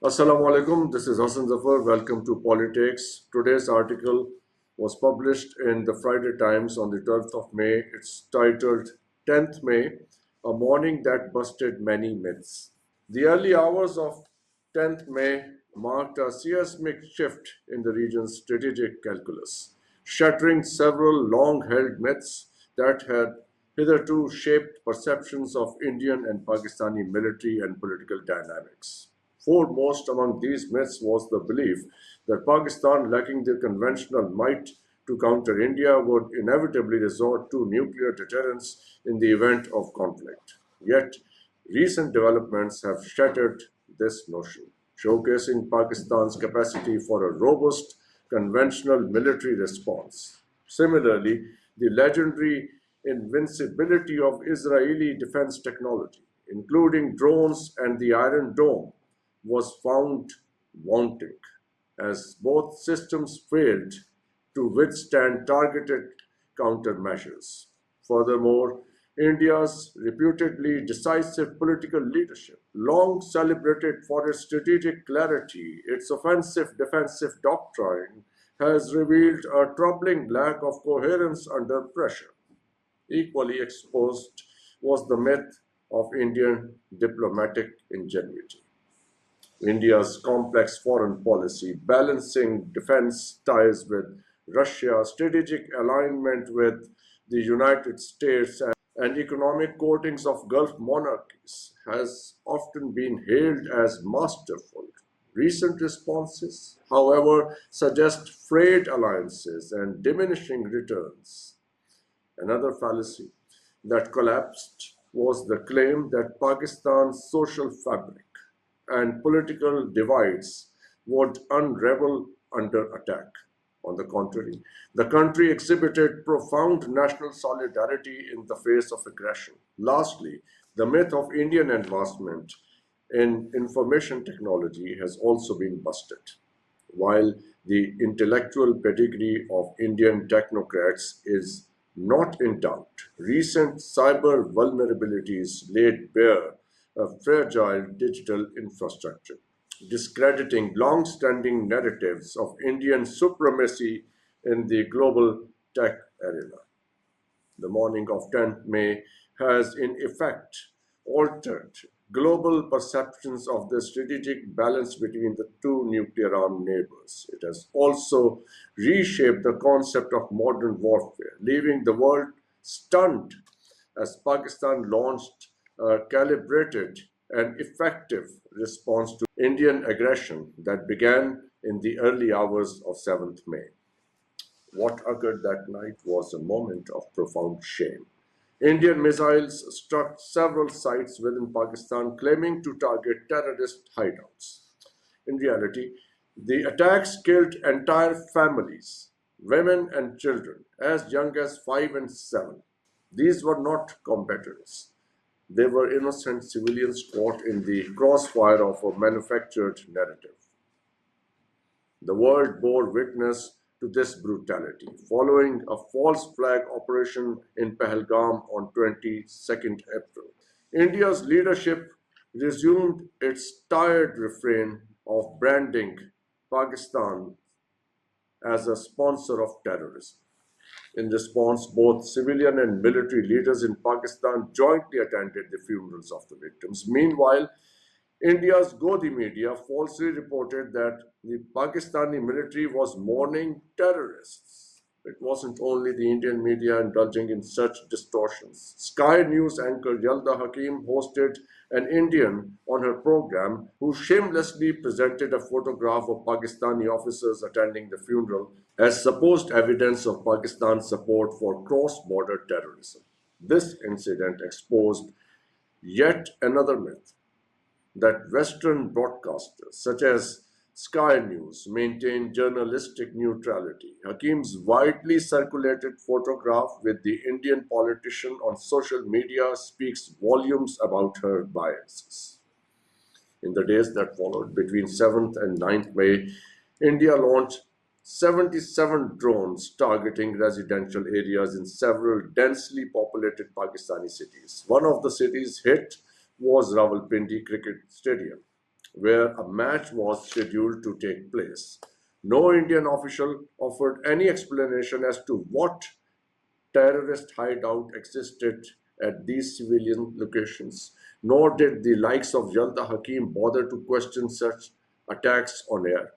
Assalamu alaikum. This is Hasan Zafar. Welcome to POLiTAKES. Today's article was published in the Friday Times on the 12th of May. It's titled 10th May, a morning that busted many myths. The early hours of 10th May marked a seismic shift in the region's strategic calculus, shattering several long-held myths that had hitherto shaped perceptions of Indian and Pakistani military and political dynamics. Foremost among these myths was the belief that Pakistan, lacking the conventional might to counter India, would inevitably resort to nuclear deterrence in the event of conflict. Yet, recent developments have shattered this notion, showcasing Pakistan's capacity for a robust conventional military response. Similarly, the legendary invincibility of Israeli defense technology, including drones and the Iron Dome, was found wanting, as both systems failed to withstand targeted countermeasures. Furthermore, India's reputedly decisive political leadership, long celebrated for its strategic clarity, its offensive defensive doctrine, has revealed a troubling lack of coherence under pressure. Equally exposed was the myth of Indian diplomatic ingenuity. India's complex foreign policy, balancing defense ties with Russia, strategic alignment with the United States, and economic courtings of Gulf monarchies, has often been hailed as masterful. Recent responses, however, suggest frayed alliances and diminishing returns. Another fallacy that collapsed was the claim that Pakistan's social fabric and political divides would unravel under attack. On the contrary, the country exhibited profound national solidarity in the face of aggression. Lastly, the myth of Indian advancement in information technology has also been busted. While the intellectual pedigree of Indian technocrats is not in doubt, recent cyber vulnerabilities laid bare a fragile digital infrastructure, discrediting long standing narratives of Indian supremacy in the global tech arena. The morning of 10th May has, in effect, altered global perceptions of the strategic balance between the two nuclear armed neighbors. It has also reshaped the concept of modern warfare, leaving the world stunned as Pakistan launched a calibrated and effective response to Indian aggression that began in the early hours of 7th May. What occurred that night was a moment of profound shame. Indian missiles struck several sites within Pakistan, claiming to target terrorist hideouts. In reality, the attacks killed entire families, women and children, as young as 5 and 7. These were not combatants. They were innocent civilians caught in the crossfire of a manufactured narrative. The world bore witness to this brutality following a false flag operation in Pahalgam on 22nd April. India's leadership resumed its tired refrain of branding Pakistan as a sponsor of terrorism. In response, both civilian and military leaders in Pakistan jointly attended the funerals of the victims. Meanwhile, India's Godi media falsely reported that the Pakistani military was mourning terrorists. It wasn't only the Indian media indulging in such distortions. Sky News anchor Yalda Hakim hosted an Indian on her program who shamelessly presented a photograph of Pakistani officers attending the funeral as supposed evidence of Pakistan's support for cross-border terrorism. This incident exposed yet another myth that Western broadcasters, such as Sky News, maintain journalistic neutrality. Hakim's widely circulated photograph with the Indian politician on social media speaks volumes about her biases. In the days that followed, between 7th and 9th May, India launched 77 drones targeting residential areas in several densely populated Pakistani cities. One of the cities hit was Rawalpindi Cricket Stadium, where a match was scheduled to take place. No Indian official offered any explanation as to what terrorist hideout existed at these civilian locations, nor did the likes of Yalda Hakim bother to question such attacks on air.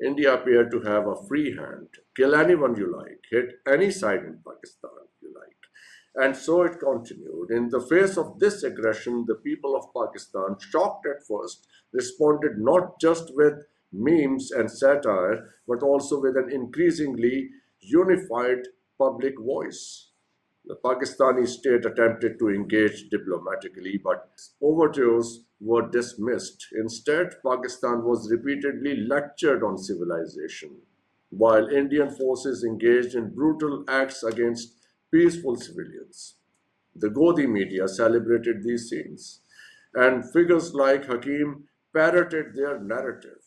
India appeared to have a free hand. Kill anyone you like, hit any side in Pakistan you like. And so it continued. In the face of this aggression, the people of Pakistan, shocked at first, responded not just with memes and satire, but also with an increasingly unified public voice. The Pakistani state attempted to engage diplomatically, but overtures were dismissed. Instead, Pakistan was repeatedly lectured on civilization, while Indian forces engaged in brutal acts against peaceful civilians. The Godi media celebrated these scenes, and figures like Hakim parroted their narrative,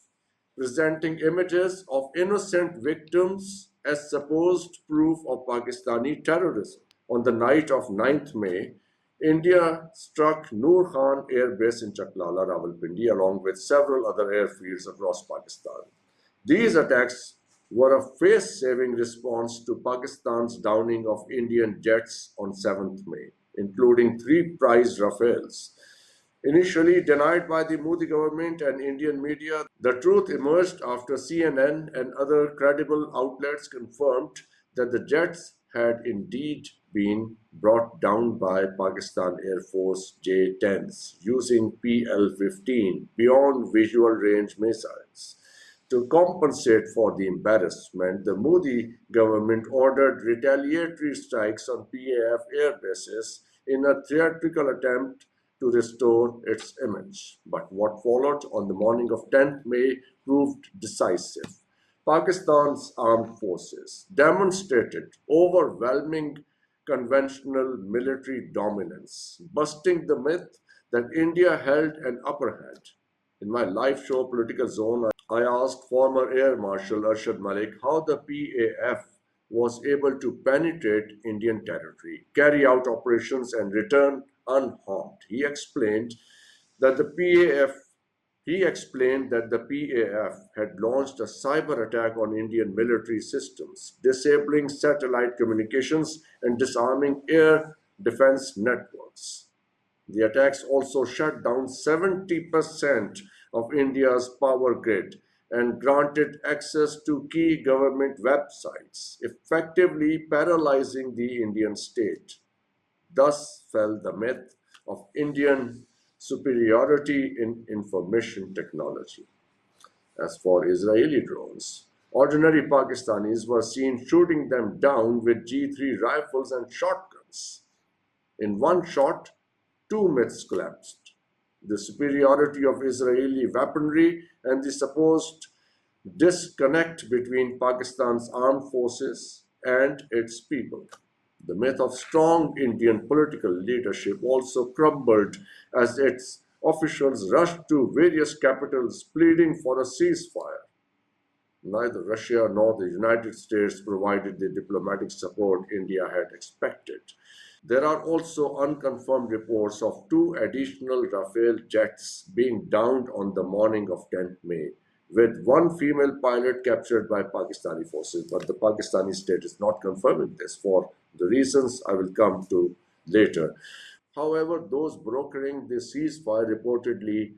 presenting images of innocent victims as supposed proof of Pakistani terrorism. On the night of 9th May, India struck Noor Khan Air Base in Chaklala, Rawalpindi, along with several other airfields across Pakistan. These attacks were a face-saving response to Pakistan's downing of Indian jets on 7th May, including three prize Rafales. Initially denied by the Modi government and Indian media, the truth emerged after CNN and other credible outlets confirmed that the jets had indeed been brought down by Pakistan Air Force J-10s using PL-15 beyond visual range missiles. To compensate for the embarrassment, the Modi government ordered retaliatory strikes on PAF air bases in a theatrical attempt to restore its image. But what followed on the morning of 10th May proved decisive. Pakistan's armed forces demonstrated overwhelming conventional military dominance, busting the myth that India held an upper hand. In my live show, Political Zone, I asked former Air Marshal Arshad Malik how the PAF was able to penetrate Indian territory, carry out operations, and return unharmed. That the PAF he explained that the PAF had launched a cyber attack on Indian military systems, disabling satellite communications and disarming air defense networks. The attacks also shut down 70% of India's power grid and granted access to key government websites, effectively paralyzing the Indian state. Thus fell the myth of Indian superiority in information technology. As for Israeli drones, ordinary Pakistanis were seen shooting them down with G3 rifles and shotguns. In one shot, two myths collapsed: the superiority of Israeli weaponry and the supposed disconnect between Pakistan's armed forces and its people. The myth of strong Indian political leadership also crumbled as its officials rushed to various capitals pleading for a ceasefire. Neither Russia nor the United States provided the diplomatic support India had expected. There are also unconfirmed reports of two additional Rafale jets being downed on the morning of 10th May, with one female pilot captured by Pakistani forces. But the Pakistani state is not confirming this for the reasons I will come to later. However, those brokering the ceasefire reportedly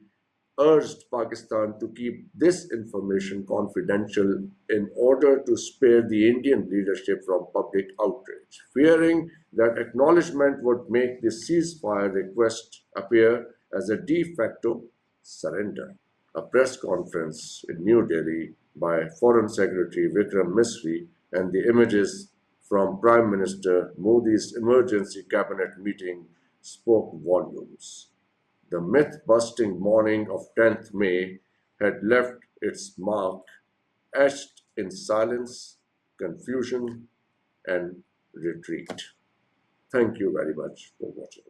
urged Pakistan to keep this information confidential in order to spare the Indian leadership from public outrage, fearing that acknowledgement would make the ceasefire request appear as a de facto surrender. A press conference in New Delhi by Foreign Secretary Vikram Misri and the images from Prime Minister Modi's emergency cabinet meeting spoke volumes. The myth-busting morning of 10th May had left its mark, etched in silence, confusion, and retreat. Thank you very much for watching.